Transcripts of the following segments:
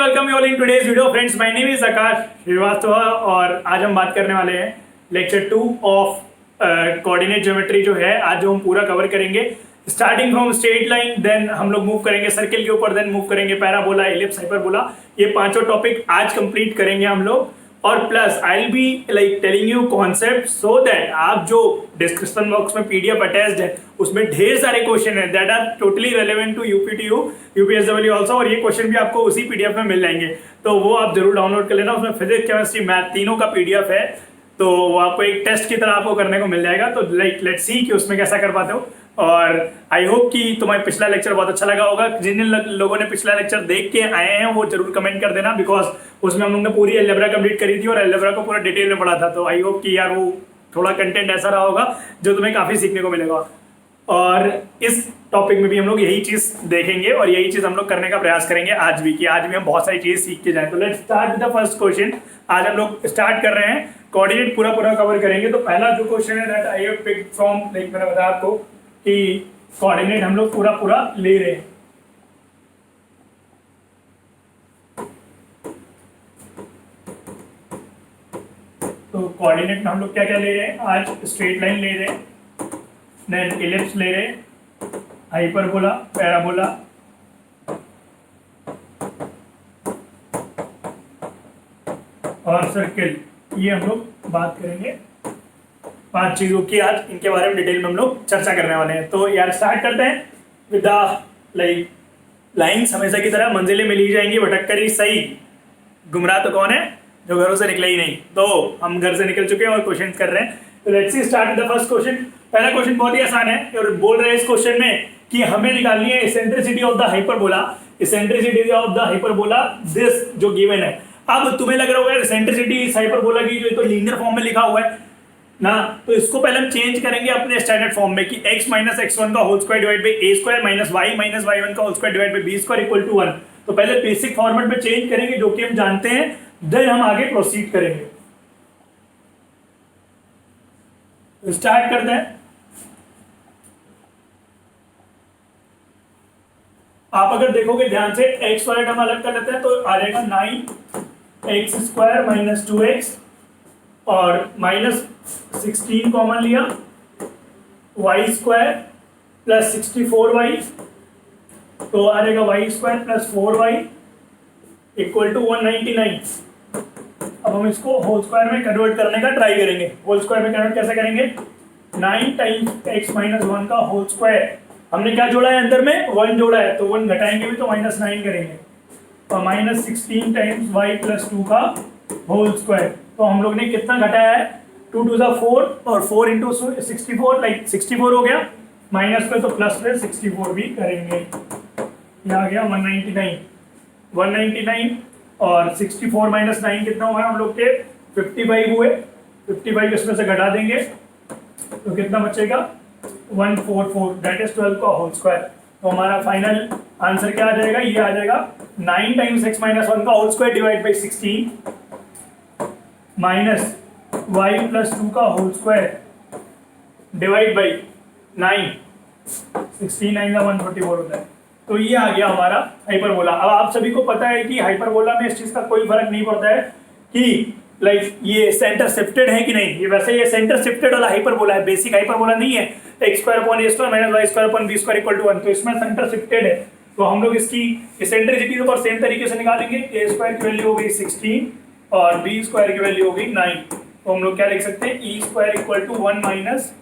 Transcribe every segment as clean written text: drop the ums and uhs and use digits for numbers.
Welcome you all in today's video friends. My name is Akash Srivastava और आज हम बात करने वाले हैं लेक्चर 2 ऑफ कोऑर्डिनेट ज्योमेट्री जो है आज जो हम पूरा कवर करेंगे starting from straight line, then हम लोग मूव करेंगे सर्किल के ऊपर, देन मूव करेंगे पैराबोला, एलिप्स, हाइपरबोला। ये पांचों टॉपिक आज कंप्लीट करेंगे हम लोग। और plus I will be like telling you concept so that आप जो डिस्क्रिप्शन बॉक्स में पीडीएफ अटैच्ड है उसमें ढेर सारे क्वेश्चन है that are totally relevant to UPTU UPSW also, और ये क्वेश्चन भी आपको उसी पीडीएफ में मिल जाएंगे। तो वो आप जरूर डाउनलोड कर लेना। उसमें फिजिक्स, केमिस्ट्री, मैथ तीनों का पीडीएफ है, तो वो आपको एक टेस्ट की तरह आपको करने को मिल जाएगा। तो लाइक लेट्स सी कि उसमें कैसा कर पाते हो। और आई होप कि तुम्हें पिछला लेक्चर बहुत अच्छा लगा होगा। जिन लोगों ने पिछला लेक्चर देख के आए हैं वो जरूर कमेंट कर देना, बिकॉज उसमें हम लोगों ने पूरी अलजेब्रा कंप्लीट करी थी और अलजेब्रा को पूरा डिटेल में पढ़ा था। तो आई होप कि यार वो थोड़ा कंटेंट ऐसा रहा होगा जो तुम्हें काफ़ी सीखने को मिलेगा। और इस टॉपिक में भी हम लोग यही चीज़ देखेंगे और यही चीज़ हम लोग करने का प्रयास करेंगे आज भी, कि आज भी हम बहुत सारी चीज़ सीख के जाएं। तो let's start with the first question. आज हम लोग स्टार्ट कर रहे हैं, कोऑर्डिनेट पूरा कवर करेंगे। तो पहला जो क्वेश्चन है that I have picked from, like मैंने बताया आपको कि कोऑर्डिनेट हम लोग पूरा ले रहे हैं। तो कोऑर्डिनेट में हम लोग क्या क्या ले रहे हैं आज? स्ट्रेट लाइन ले रहे हैं, देन एलिप्स ले रहे हैं, हाइपरबोला, पैराबोला, और सर्किल। ये हम लोग बात करेंगे पांच चीजों की आज, इनके बारे में डिटेल में हम लोग चर्चा करने वाले हैं। तो यार स्टार्ट करते हैं विद द लाइक लाइन्स। हमेशा की तरह मंजिलें मिल ही जाएंगी, भटक कर ही सही। गुमराह तो कौन है? जो घरों से निकले ही नहीं। तो हम घर से निकल चुके हैं और क्वेश्चन कर रहे हैं। तो let's see start with the first question. पहला क्वेश्चन बहुत ही आसान है और बोल रहे हैं इस क्वेश्चन में कि हमें निकालनी है eccentricity of the hyperbola. Eccentricity of the hyperbola this जो गिवन है। अब तुम्हें लग रहा होगा इसेंट्रिसिटी इस हाइपरबोला की जो तो लीनियर फॉर्म में लिखा हुआ है ना, तो इसको पहले हम चेंज करेंगे अपने स्टैंडर्ड फॉर्म में कि x माइनस x1 का whole square divide by a square minus y1 का whole square divide by b square equal to 1। तो पहले बेसिक फॉर्मेट में चेंज करेंगे जो कि हम जानते हैं, देन हम आगे प्रोसीड करेंगे। स्टार्ट करते हैं। आप अगर देखोगे ध्यान से x वाला टर्म अलग कर लेते हैं तो आ जाएगा 9x स्क्वायर माइनस 2x और माइनस 16 कॉमन लिया, वाई स्क्वायर प्लस 64y, तो आ जाएगा y square plus 4y equal to 199। अब हम इसको होल स्क्वायर में कन्वर्ट करने का ट्राई करेंगे। होल स्क्वायर में कन्वर्ट कैसे करेंगे? 9 टाइम्स x माइनस 1 का होल स्क्वायर। हमने क्या जोड़ा है अंदर में? 1 जोड़ा है, तो 1 घटाएंगे भी तो माइनस 9 करेंगे, और माइनस 16 टाइम्स y प्लस 2 का होल स्क्वायर। तो हम लोग ने कितना घटाया है? 2 टू 4 और 4 इंटू 64, लाइक 64 हो गया। माइनस पे तो प्लस पे 64 भी करेंगे। ये आ गया 199 और 64 माइनस 9 कितना हुआ हम लोग के? 55 हुए। 55 इसमें से घटा देंगे तो कितना बचेगा? 144, दैट इज 12 का होल स्क्वायर। तो हमारा फाइनल आंसर क्या आ जाएगा? ये आ जाएगा 9 टाइम्स x माइनस 1 का whole square divide by 16 minus y plus 2 का होल स्क्वायर डिवाइड बाई 9। 16 9 का 144 होता है। तो ये आ गया हमारा हाइपरबोला। अब आप सभी को पता है कि हाइपरबोला में इस चीज का कोई फर्क नहीं पड़ता है कि लाइक ये सेंटर शिफ्टेड है कि नहीं। ये वैसे ये सेंटर शिफ्टेड वाला हाइपरबोला है, बेसिक हाइपरबोला नहीं है। x square upon a square minus y square upon b square equal to 1, तो इसमें सेंटर शिफ्टेड है। तो हम लोग इसकी इसेंट्रिसिटी तो पर सेम तरीके से निकालेंगे। a स्क्वायर की वैल्यू हो गई 16 और b स्क्वायर की वैल्यू हो गई 9। तो हम लोग क्या लिख सकते हैं? e square equal to 1 minus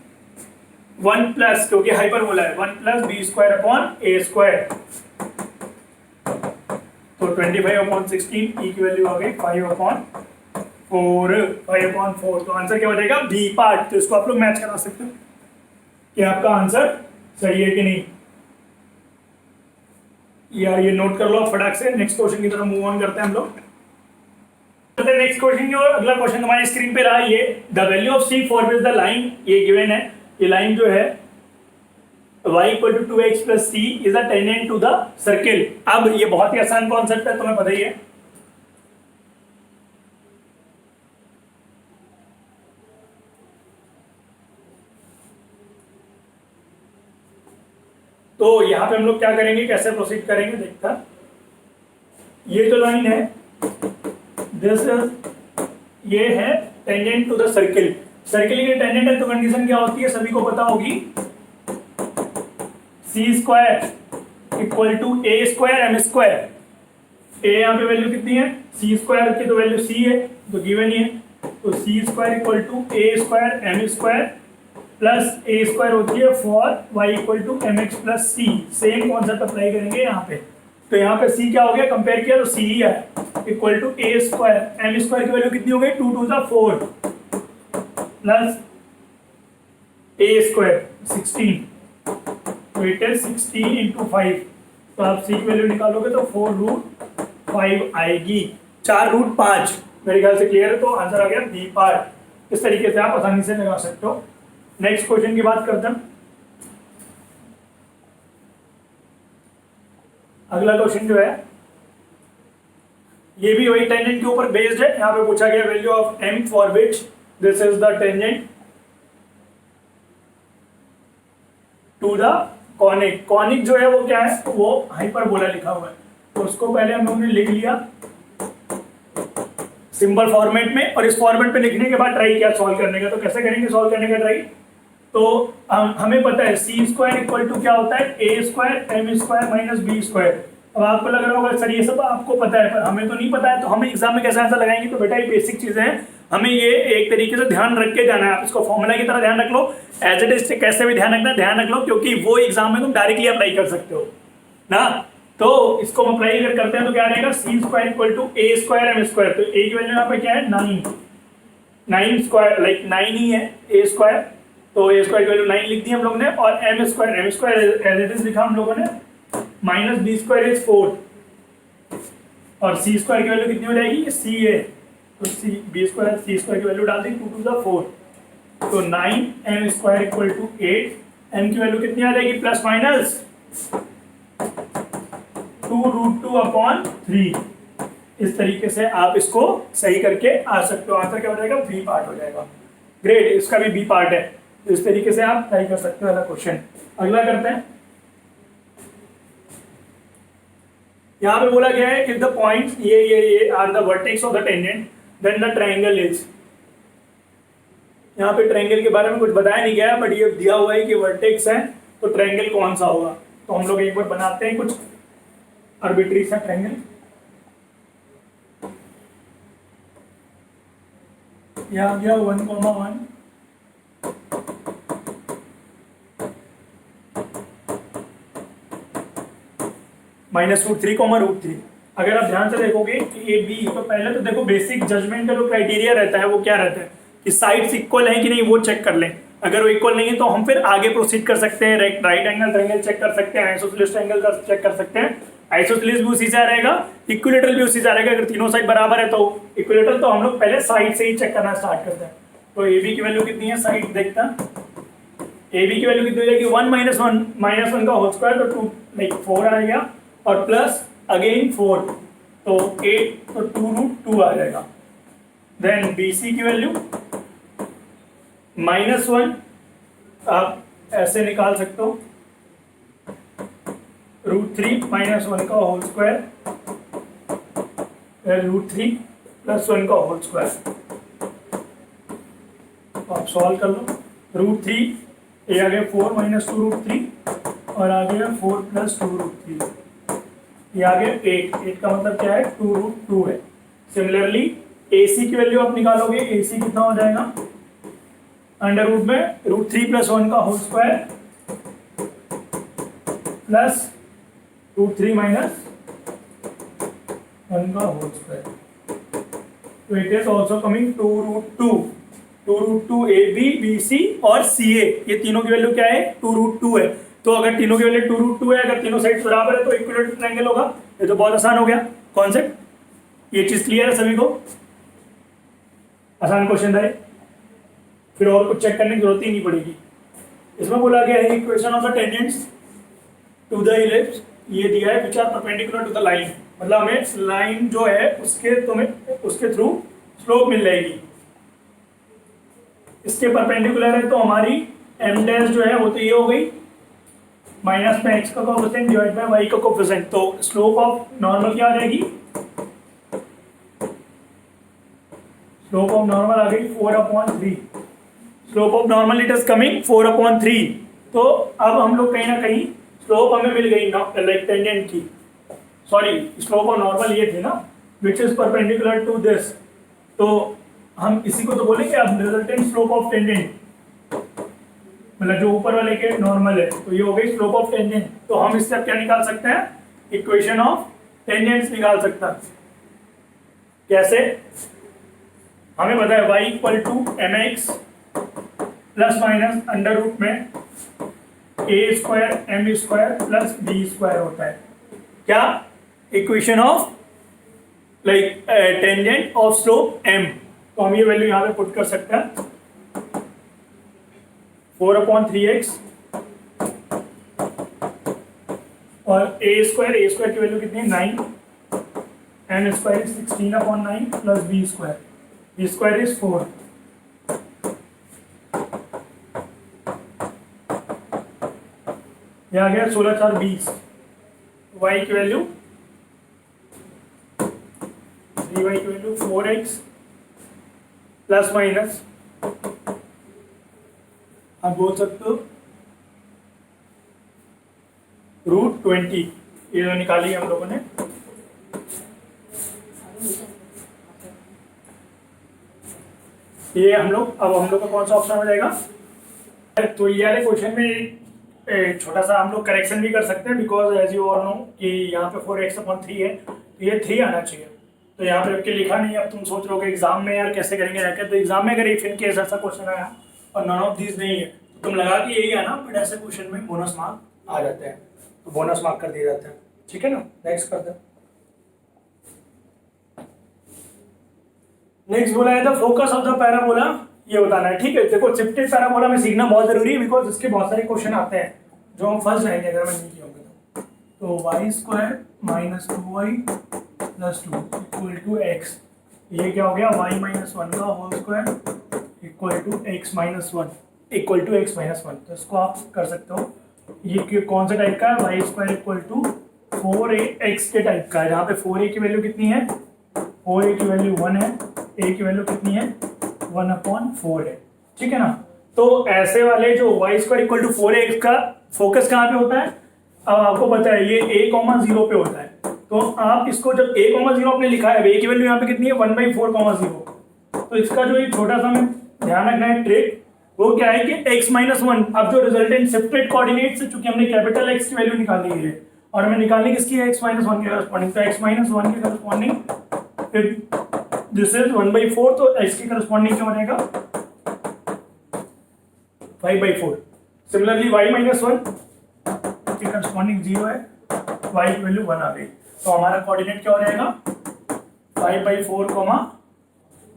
1 plus, क्योंकि हाइपरबोला है, 1 plus b square upon a square. तो 25 अपॉन 16, e की वैल्यू आ गई 5 अपॉन 4। तो आंसर क्या बचेगा? B part. तो इसको आप लोग मैच करा सकते हो कि आपका आंसर सही है कि नहीं। यार ये नोट कर लो फटाक से। नेक्स्ट क्वेश्चन की तरफ मूव ऑन करते हैं हम लोग। नेक्स्ट क्वेश्चन की ओर। अगला क्वेश्चन तुम्हारी स्क्रीन पे रहा ये, the value of c for which the line, ये गिवन है। ये लाइन जो है y इक्वल टू 2x प्लस c is a tangent to the circle. अब ये बहुत ही आसान कॉन्सेप्ट है, तुम्हें पता ही है। तो यहाँ पे हम लोग क्या करेंगे, कैसे प्रोसीड करेंगे देखता। ये जो लाइन है दिस इज ये है tangent to the circle. Circle की टेंजेंट है तो कंडीशन क्या होती है सभी को पता होगी, c square equal to a square m square. A यहाँ पे वैल्यू कितनी है, सी स्क्वायर की तो वैल्यू सी है तो गिवन ही है, तो c square equal to a square m square plus a square होती है for y equal to m x plus c. Same concept apply करेंगे यहाँ पे, तो यहाँ पे सी क्या हो गया, कंपेयर किया तो सी ही है, equal to a square m square की वैल्यू कितनी हो गई 2 2 जा 4 प्लस ए स्क्वायर 16, तो इट इज 16 इंटू 5, तो आप सी की वैल्यू निकालोगे तो 4√5 आएगी, 4√5। मेरे ख्याल से क्लियर है, तो आंसर आ गया बी पार्ट। इस तरीके से आप आसानी से लगा सकते हो। नेक्स्ट क्वेश्चन की बात करते हैं। अगला क्वेश्चन जो है ये भी वही टेंजेंट के ऊपर बेस्ड है। यहाँ पे पूछा गया value of m for which this is the tangent to the conic. Conic जो है वो क्या है, वो हाइपरबोला लिखा हुआ है, तो उसको पहले हम लोगों ने लिख लिया सिंबल फॉर्मेट में, और इस फॉर्मेट पे लिखने के बाद ट्राई किया सॉल्व करने का। तो कैसे करेंगे सॉल्व करने का ट्राई, तो हमें पता है सी स्क्वायर इक्वल टू क्या होता है, a square m square minus b square. अब आपको लग रहा होगा सर ये सब आपको पता है, पर हमें तो नहीं पता है, तो हम एग्जाम में कैसे आंसर लगाएंगे। तो बेटा ये बेसिक चीजें हैं, हमें ये एक तरीके से ध्यान रख के जाना है। आप इसको फॉर्मूला की तरह ध्यान रख लो, एज इट इज कैसे भी ध्यान रखना है ध्यान रख लो, क्योंकि वो एग्जाम में तुम डायरेक्टली अप्लाई कर सकते हो ना। तो इसको हम अप्लाई अगर करते हैं तो क्या रहेगा, c square equal to a square m square. तो ए की वैल्यू यहाँ पे क्या है 9 स्क्वायर, लाइक 9 ही है ए स्क्वायर, तो ए स्क्वायर की वैल्यू 9 लिख दी हम लोग ने, और m square as it is लिखा हम लोगों ने, माइनस बी स्क्वायर इज 4, और सी स्क्वायर की वैल्यू कितनी हो जाएगी, सी है, तो c b square c square की वैल्यू डाल दी 2 2 4, तो 9 m square equal to 8, m की वैल्यू कितनी आ जाएगी प्लस माइनस 2√2/3। इस तरीके से आप इसको सही करके आ सकते हो। आंसर क्या हो जाएगा, बी पार्ट हो जाएगा। ग्रेट, इसका भी बी पार्ट है, तो इस तरीके से आप ट्राई कर सकते हो। अगला क्वेश्चन अगला करते हैं। यहाँ पे बोला गया है इफ द पॉइंट्स ये are the vertex of the tangent then the triangle is. यहाँ पे ट्रायंगल के बारे में कुछ बताया नहीं गया है, बट ये दिया हुआ है कि वर्टेक्स है, तो ट्रायंगल कौन सा होगा। तो हम लोग एक बार बनाते हैं कुछ आर्बिट्री सा ट्रायंगल। यहाँ गया 1,1 -√3,√3। अगर आप ध्यान से देखोगे कि ए बी, तो पहले तो देखो बेसिक जजमेंट का जो क्राइटेरिया रहता है वो क्या रहता है कि साइड्स इक्वल है कि नहीं वो चेक कर लें। अगर वो इक्वल नहीं है तो हम फिर आगे प्रोसीड कर सकते हैं, राइट एंगल ट्रायंगल चेक कर सकते हैं, आइसोसेलेस ट्रायंगल का चेक कर सकते हैं। आइसोसेलेस भी उसी से आ रहेगा, इक्विलेटरल भी उसी से आ रहेगा। अगर तीनों साइड बराबर है तो इक्विलेटरल, तो हम लोग पहले साइड से ही चेक करना स्टार्ट करते हैं। तो ए बी की वैल्यू कितनी है, साइड देखता है, ए बी की वैल्यू कितनी हो जाएगी 1 - 1 का होल स्क्वायर, तो 2 लाइक 4 आ गया, और प्लस अगेन 4, तो 8, तो 2√2 आ जाएगा। देन बी सी की वैल्यू -1 आप ऐसे निकाल सकते हो, √3 - 1 का होल स्क्वायर, √3 + 1 का होल स्क्वायर। आप सॉल्व कर लो, √3 ये आ गया 4 - 2√3, और आ गया 4 + 2√3, ये आ गया 8 का मतलब क्या है 2√2 है। सिमिलरली ए सी की वैल्यू आप निकालोगे, ए सी कितना हो जाएगा, अंडर रूट में √3 + 1 का होल स्क्वायर प्लस √3 - 1 का होल स्क्वायर, तो it is also coming 2√2 a b b c और सी ए, ये तीनों की वैल्यू क्या है 2√2 है। तो अगर तीनों की वैल्यू 2√2 है, अगर तीनों साइड बराबर है तो इक्विलेटरल ट्रायंगल होगा। ये तो बहुत आसान हो गया कॉन्सेप्ट। ये चीज क्लियर है सभी को, आसान क्वेश्चन है, फिर और कुछ चेक करने की जरूरत ही नहीं पड़ेगी। इसमें बोला गया है equation of the tangents to the ellipse, ये दिया है which are perpendicular to the line, मतलब हमें लाइन जो है उसके थ्रू स्लोप मिल जाएगी। इसके परपेंडिकुलर है तो हमारी एम डैश जो है वो तो ये हो गई, माइनस में एक्स का कोफिशिएंट डिवाइड बाय वाई का कोफिशिएंट, तो स्लोप ऑफ नॉर्मल क्या आ जाएगी स्लोप ऑफ नॉर्मल आ गई 4/3, slope of normal it is coming 4/3। तो अब हम लोग कहीं ना कहीं स्लोप हमें मिल गई लाइक टेंजेंट की, सॉरी स्लोप ऑफ नॉर्मल ये थी ना which is perpendicular to this, तो हम इसी को तो बोलेंगे अब रिजल्टेंट स्लोप ऑफ टेंजेंट, मतलब जो ऊपर वाले के नॉर्मल है, तो ये हो गई स्लोप ऑफ टेंजेंट। तो हम इससे क्या निकाल सकते हैं, इक्वेशन ऑफ टेंजेंट्स निकाल सकता है। कैसे, हमें पता है y equal to mx plus minus under root में a square m square plus b square होता है। क्या, equation of like tangent of slope m। तो हम ये वैल्यू यहाँ पे पुट कर सकते हैं 4/3x और a स्क्वायर की वैल्यू कितनी है 9, m square is 16/9 plus b square is 4। ये आ गया 16×4 20। y की वैल्यू 3y की वैल्यू 4x प्लस माइनस आप बोल सकते हो √20, ये जो निकाली है हम लोगों ने। ये हम लोग का कौन सा ऑप्शन हो जाएगा, तो ये वाले क्वेश्चन में छोटा सा हम लोग करेक्शन भी कर सकते हैं, because as you all know कि यहाँ पे 4x/3 है, तो ये 3 आना चाहिए। तो यहाँ पे रख के लिखा नहीं है। अब तुम सोच रहे हो कि एग्जाम में यार कैसे करेंगे जाके, तो एग्जाम में अगर इफ इन केस ऐसा क्वेश्चन आया और नन ऑफ दीज नहीं है तो तुम लगा कि यही है ना, बट ऐसे क्वेश्चन में बोनस मार्क आ जाते हैं, तो बोनस मार्क कर दिए जाते हैं। ठीक है ना, नेक्स्ट करते हैं। नेक्स्ट बोला है the focus of the parabola, ये बताना है। ठीक है, देखो शिफ्टेड पैराबोला में सीखना बहुत जरूरी है, बिकॉज इसके बहुत सारे क्वेश्चन आते हैं जो हम फंस जाएंगे अगर मैं नहीं किया होगा। तो y square minus 2y plus 2 equal to x, ये क्या हो गया y माइनस 1 का whole square equal to x minus 1 equal to x minus 1। तो इसको आप कर सकते हो, ये कौन सा टाइप का है, y square equal to 4x के टाइप का है, जहाँ पे 4a की वैल्यू कितनी है, 4a की वैल्यू 1 है, a की वैल्यू कितनी है 1/4 है। ठीक है ना, तो ऐसे वाले जो y square equal to 4x का फोकस कहाँ पे होता है, अब आपको पता है ये a,0 पे होता है। तो आप इसको जब a,0 आपने लिखा है, a की वैल्यू यहाँ पे कितनी है 1/4,0, तो इसका जो ये छोटा सा में ध्यान रखना है ट्रिक, वो क्या है कि x-1, अब जो रिजल्टेंट शिफ्टेड कोऑर्डिनेट से, चूंकि हमने कैपिटल X की वैल्यू निकाली है और हमें निकालनी किसकी है x-1 के करस्पॉन्डिंग, तो x-1 के करस्पॉन्डिंग दिस इज 1/4, तो x के करस्पॉन्डिंग क्या बनेगा 5/4। सिमिलरली y-1 के करस्पॉन्डिंग 0 है, y की वैल्यू 1 आ गई, तो हमारा कोऑर्डिनेट क्या हो जाएगा 5/4,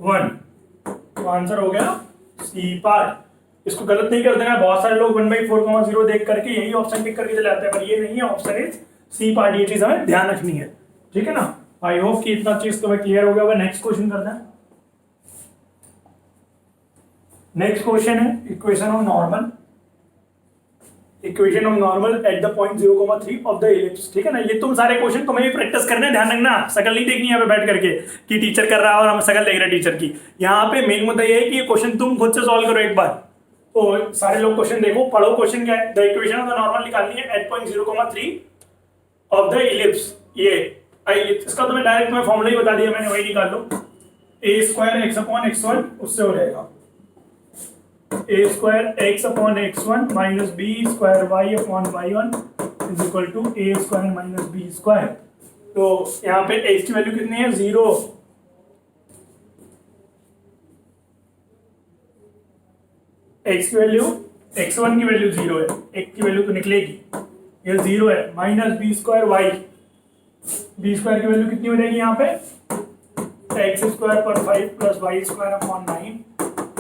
1। तो आंसर हो गया सी पार्ट। इसको गलत नहीं कर देना, बहुत सारे लोग 1/4, 0 देख करके यही ऑप्शन टिक करके चले आते हैं, पर ये नहीं है, ऑप्शन इज सी पार्ट। ये चीज हमें ध्यान रखनी है। ठीक है ना, आई होप कि इतना चीज तुम्हें क्लियर हो गया होगा। नेक्स्ट क्वेश्चन करते हैं। नेक्स्ट क्वेश्चन है equation of normal at the point 0,3 of the ellipse. ठीक है ना, ये तुम सारे क्वेश्चन तुम्हें भी प्रैक्टिस करने हैं, ध्यान रखना, शकल नहीं देखनी यहाँ पे बैठ करके कि टीचर कर रहा है और हम शकल देख रहे हैं टीचर की। यहाँ पे मेन मुद्दा ये है कि ये क्वेश्चन तुम खुद से सॉल्व करो एक बार। तो सारे लोग क्वेश्चन देखो, पढ़ो। क्वेश्चन क्या है, the equation of the normal निकालनी है at point 0,3 of the ellipse. ये इसका तो मैं डायरेक्ट मैं फॉर्मूला ही बता दिया मैंने, वही निकाल लो। a स्क्वायर x/x1 उससे हो जाएगा a square x/x1 minus b square y/y1 is equal to a square minus b square. तो यहाँ पे x की वैल्यू कितनी है 0, x की वैल्यू x1 की वैल्यू 0 है, x की वैल्यू तो निकलेगी, ये 0 है, minus b square y, b square की वैल्यू कितनी हो जाएगी यहाँ पे x स्क्वायर पर 5 plus y square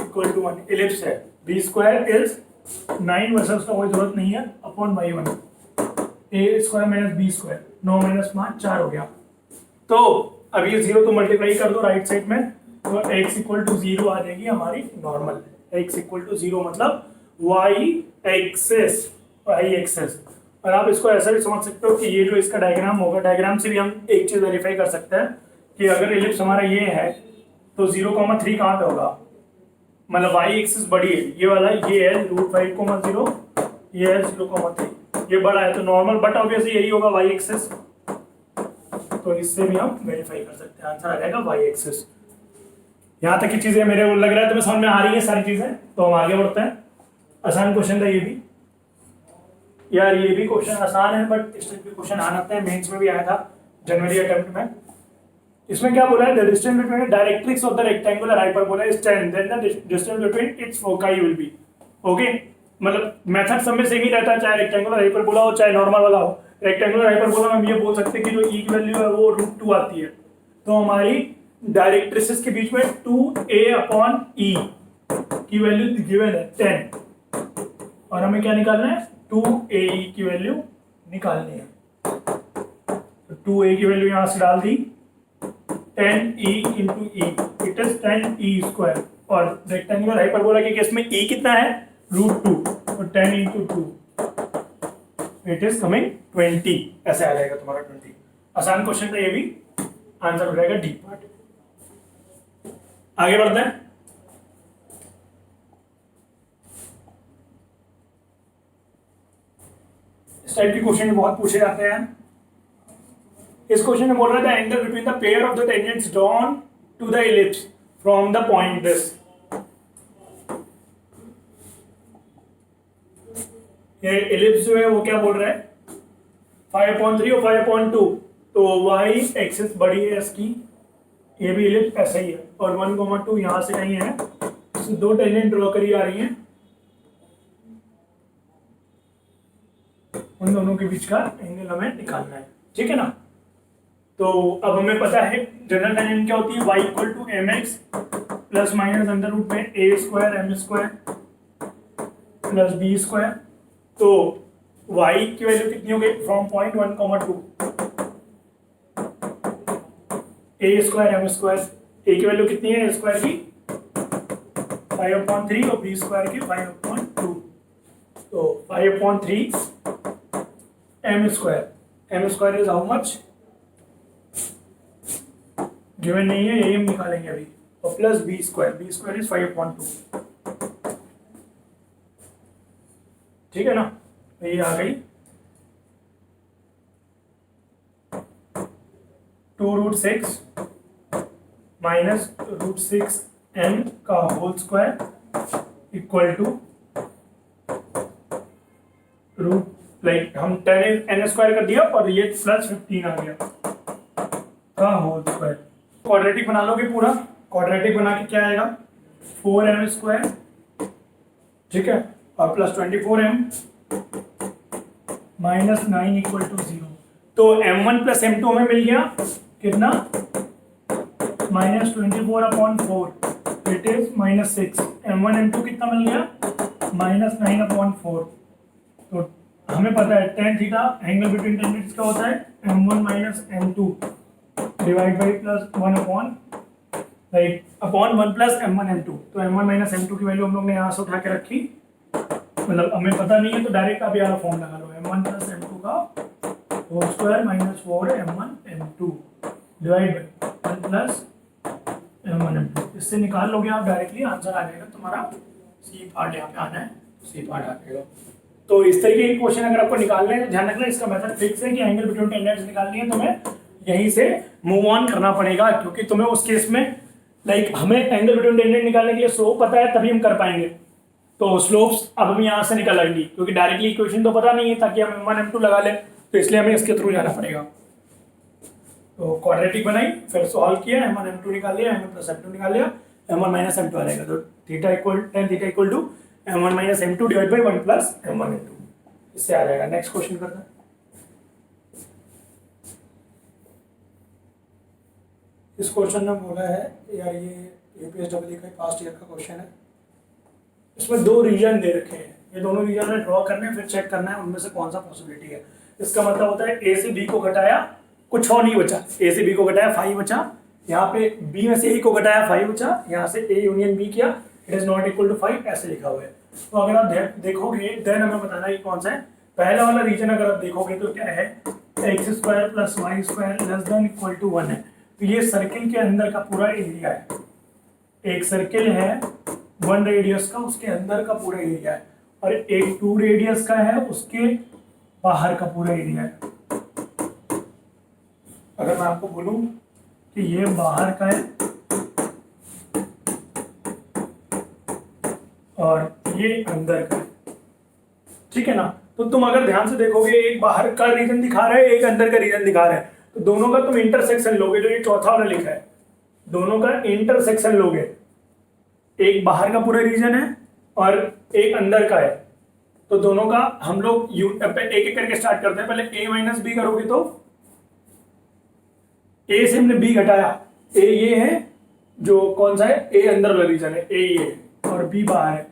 equal to 1। Ellipse है, b स्क्वायर इज 9 वर्सेस का कोई जरूरत नहीं है upon y1, a square minus b square 9 minus 5 4 हो गया। तो अब ये 0 तो मल्टीप्लाई कर दो राइट साइड में, तो x इक्वल टू 0 आ जाएगी हमारी नॉर्मल। x इक्वल टू 0 मतलब y एक्सेस। और आप इसको ऐसा भी समझ सकते हो कि ये जो इसका डायग्राम होगा, डायग्राम से भी हम एक चीज वेरीफाई कर सकते हैं कि अगर इलिप्स हमारा ये है तो 0,3 कहाँ पे होगा, मतलब वाई एक्सिस बड़ी है, ये वाला ये है √5,0, ये है 0,3, ये बड़ा है तो नॉर्मल बट ऑब्वियसली यही होगा वाई एक्सिस। तो इससे भी हम वेरीफाई कर सकते हैं, आंसर आ जाएगा वाई एक्सिस। यहाँ तक की चीजें मेरे को लग रहा है तुम्हें समझ में आ रही है सारी चीजें, तो हम आगे बढ़ते हैं। आसान क्वेश्चन था ये भी यार, ये भी क्वेश्चन आसान है बट इस टाइप के क्वेश्चन आना था, मेंस में भी आया था जनवरी अटेम्प्ट में। इसमें क्या बोला है, the distance between the directrix of the rectangular hyperbola is 10, then the distance between its foci will be. Okay, मतलब मेथड सब में सेम ही रहता है, चाहे रेक्टेंगुलर हाइपरबोला हो चाहे नॉर्मल वाला हो। रेक्टेंगुलर हाइपरबोला में हम ये बोल सकते हैं कि जो ई की वैल्यू है वो √2 आती है, तो हमारी डायरेक्ट्रिसेस के बीच में 2a/e की वैल्यू गिवन है 10, और हमें क्या निकालना है, 2ae की वैल्यू निकालनी है। तो 2a की वैल्यू यहां से डाल दी, 10e into E, it is 10e²। और रेक्टेंगुलर हाइपरबोला के केस में e कितना है, √2, तो 10 इंटू 2 इट इज कमिंग 20, ऐसे आ जाएगा तुम्हारा 20। आसान क्वेश्चन था ये भी, आंसर हो जाएगा डी पार्ट। आगे बढ़ते हैं। इस टाइप के क्वेश्चन बहुत पूछे जाते हैं। इस क्वेश्चन में बोल रहा था angle between the pair of the tangents drawn to the ellipse from the point this. ये इलिप्स जो है वो क्या बोल रहा है, 5/3 और 5/2, तो वाई एक्सिस बड़ी है इसकी, ये भी इलिप्स ऐसा ही है, और 1,2 यहाँ से कहीं है, तो दो टेंजेंट ड्रॉ करी आ रही हैं, उन दोनों के बीच का एंगल हमें निकालना है, ठीक है ना। तो अब हमें पता है जनरल टेंजेंट क्या होती है, y = mx plus minus under root में a² m² प्लस b²। तो y की वैल्यू कितनी हो गई, from point 1,2 a² m², a की वैल्यू कितनी है स्क्वायर की 5/3 और b² की 5/2, तो 5/3 m² is how much, given नहीं है, यही हम निकालेंगे अभी, और प्लस b² इज 5/2, ठीक है ना। तो ये आ गई 2√6 माइनस √6n का होल स्क्वायर इक्वल टू हम 10n² कर दिया और ये प्लस 15 आ गया का होल स्क्वायर। क्वाड्रेटिक बना लोगे पूरा, क्वाड्रेटिक बना के क्या आएगा, 4m², ठीक है, और प्लस 24m माइनस 9 = 0। तो m1 प्लस m2 हमें मिल गया कितना, -24/4, इट इज -6। m1 m2 कितना मिल गया, -9/4। तो हमें पता है tan theta angle between tangents क्या होता है, m1 minus m2 divide by plus 1/1 plus m1 m2। तो m1 माइनस m2 की वैल्यू हम लोग ने यहाँ से उठा के रखी, मतलब हमें पता नहीं है तो डायरेक्ट आप यहाँ फॉर्म लगा लो, m1 प्लस m2 का whole square minus 4m1 m2 divide by 1 plus m1 m2। इससे निकाल लोगे आप डायरेक्टली, आंसर आ जाएगा तुम्हारा सी पार्ट, यहाँ पे आना है सी पार्ट आ जाएगा। तो इस तरीके के क्वेश्चन अगर आपको निकालने हैं, ध्यान रखना इसका मेथड फिक्स है कि एंगल बिटवीन टेंजेंट्स निकालनी है, तुम्हें यहीं से मूव ऑन करना पड़ेगा, क्योंकि तुम्हें उस केस में हमें एंगल बिटवीन टेंजेंट निकालने के लिए स्लोप पता है तभी हम कर पाएंगे। तो स्लोप्स अब हम यहाँ से निकल आएंगी, क्योंकि डायरेक्टली इक्वेशन तो पता नहीं है, ताकि हम m1 m2 लगा लें, तो इसलिए हमें इसके थ्रू जाना पड़ेगा। तो क्वाड्रेटिक बनाई, फिर सॉल्व किया, m1 m2 निकाल लिया, m1 प्लस m2 निकाल लिया, m1 माइनस m2 आ जाएगा। तो tan theta equal to m1 minus m2 divide by 1 plus m1 m2, इससे आ जाएगा। नेक्स्ट क्वेश्चन करते हैं। इस क्वेश्चन में बोला है यार, ये यूपीएसडब्ल्यू का पास्ट ईयर का क्वेश्चन है, इसमें दो रीजन दे रखे हैं, ये दोनों रीजन में ड्रॉ करने हैं, फिर चेक करना है उनमें से कौन सा पॉसिबिलिटी है। इसका मतलब होता है ए से बी को घटाया, कुछ और नहीं बचा, ए से बी को घटाया 5 बचा, यहाँ पे बी में से ए को घटाया 5 बचा, यहाँ से ए यूनियन बी किया, it is not equal to 5 ऐसे लिखा हुआ है। तो अगर आप देखोगे देन हमें बताना है कौन सा है। पहला वाला रीजन अगर आप देखोगे तो क्या है, x² + y² < 1 है, तो ये सर्किल के अंदर का पूरा एरिया है, एक सर्किल है 1 रेडियस का, उसके अंदर का पूरा एरिया है, और एक 2 रेडियस का है, उसके बाहर का पूरा एरिया है। अगर मैं आपको बोलूं कि ये बाहर का है और ये अंदर का है, ठीक है ना, तो तुम अगर ध्यान से देखोगे एक बाहर का रीजन दिखा रहा है, एक अंदर का रीजन दिखा रहा है, तो दोनों का तुम इंटरसेक्शन लोगे, जो ये चौथा वाला लिखा है, दोनों का इंटरसेक्शन लोगे, एक बाहर का पूरा रीजन है और एक अंदर का है, तो दोनों का हम लोग एक एक करके स्टार्ट करते हैं। पहले a माइनस बी करोगे तो a से हमने b घटाया, a ये है जो कौन सा है, a अंदर वाला रीजन है, a ये है और b बाहर है।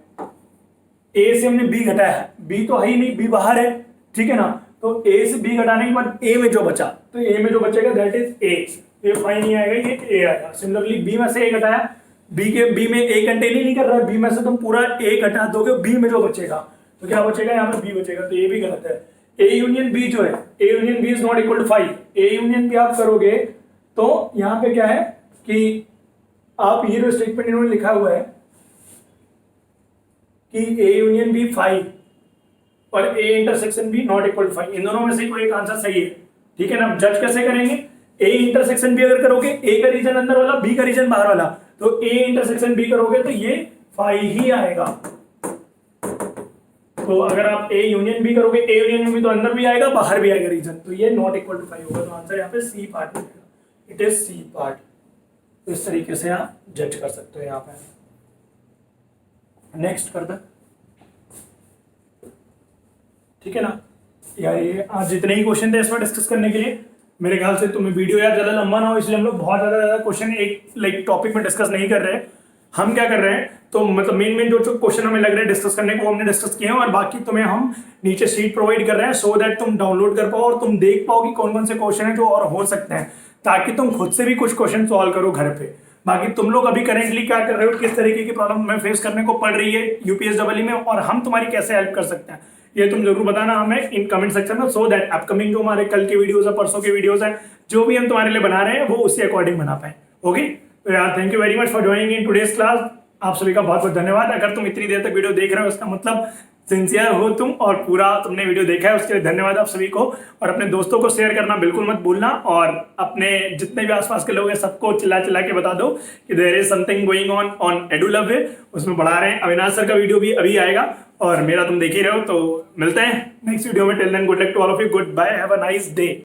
a से हमने b घटाया, b तो है ही नहीं, b बाहर है, ठीक है ना, तो a से b घटाने के बाद a में जो बचा, तो a में जो बचेगा दैट इज a, ये फाइन नहीं आएगा, ये a आएगा। सिमिलरली b में से a घटाया, b में a कंटेन ही नहीं कर रहा है, b में से तुम पूरा a घटा दोगे, b में जो बचेगा तो क्या बचेगा, यहाँ पे b बचेगा, तो ये भी गलत है। a यूनियन b जो है, a union b is not equal to 5, a union b आप करोगे तो यहाँ पे क्या है कि आप ये जो स्टेटमेंट इन्होंने लिखा हुआ है कि a यूनियन b 5 और a intersection b not equal to 5, इन दोनों में से कोई एक आंसर सही है, ठीक है ना। जज कैसे करेंगे, a इंटरसेक्शन b अगर करोगे, a का रीजन अंदर वाला, b का रीजन बाहर वाला, तो a इंटरसेक्शन b करोगे तो ये 5 ही आएगा। तो अगर आप a यूनियन b करोगे, a यूनियन b तो अंदर भी आएगा बाहर भी आएगा रीजन, तो ये नॉट इक्वल टू 5 होगा, तो आंसर यहाँ पे सी पार्ट मिलेगा, इट इज सी पार्ट। तो इस तरीके से आप जज कर सकते हो यहाँ पे। नेक्स्ट कर दे, ठीक है ना यार। ये आज जितने ही क्वेश्चन थे इस पर डिस्कस करने के लिए, मेरे ख्याल से तुम्हें वीडियो यार ज़्यादा लंबा ना हो, इसलिए हम लोग बहुत ज़्यादा क्वेश्चन एक लाइक टॉपिक में डिस्कस नहीं कर रहे हैं। हम क्या कर रहे हैं, तो मतलब मेन जो क्वेश्चन हमें लग रहा है डिस्कस करने को, हमने डिस्कस किए हैं, और बाकी तुम्हें हम नीचे शीट प्रोवाइड कर रहे हैं सो दैट तुम डाउनलोड कर पाओ और तुम देख पाओ कि कौन कौन से क्वेश्चन हैं जो और हो सकते हैं, ताकि तुम खुद से भी कुछ क्वेश्चन सॉल्व करो घर पे। बाकी तुम लोग अभी करेंटली क्या कर रहे हो, किस तरीके की प्रॉब्लम में फेस करने को पड़ रही है यूपीएसडब्ल्यू में, और हम तुम्हारी कैसे हेल्प कर सकते हैं, ये तुम जरूर बताना हमें इन कमेंट सेक्शन में, सो दैट अपकमिंग जो हमारे कल के वीडियोस है, परसों के वीडियोस हैं, जो भी हम तुम्हारे लिए बना रहे हैं वो उसी अकॉर्डिंग बना पाए। ओके, तो यार thank you very much for joining in today's class. आप सभी का बहुत बहुत धन्यवाद। अगर तुम इतनी देर तक वीडियो देख रहे हो उसका मतलब सिंसियर हो तुम, और पूरा तुमने वीडियो देखा है, उसके लिए धन्यवाद आप सभी को। और अपने दोस्तों को शेयर करना बिल्कुल मत भूलना, और अपने जितने भी आसपास के लोग हैं सबको चिल्ला चिल्ला के बता दो कि there is something going on एडुलव, उसमें बढ़ा रहे हैं। अविनाश सर का वीडियो भी अभी आएगा और मेरा तुम देख ही रहे हो। तो मिलते हैं नेक्स्ट वीडियो में, till then good luck to all of you, goodbye, have a nice day.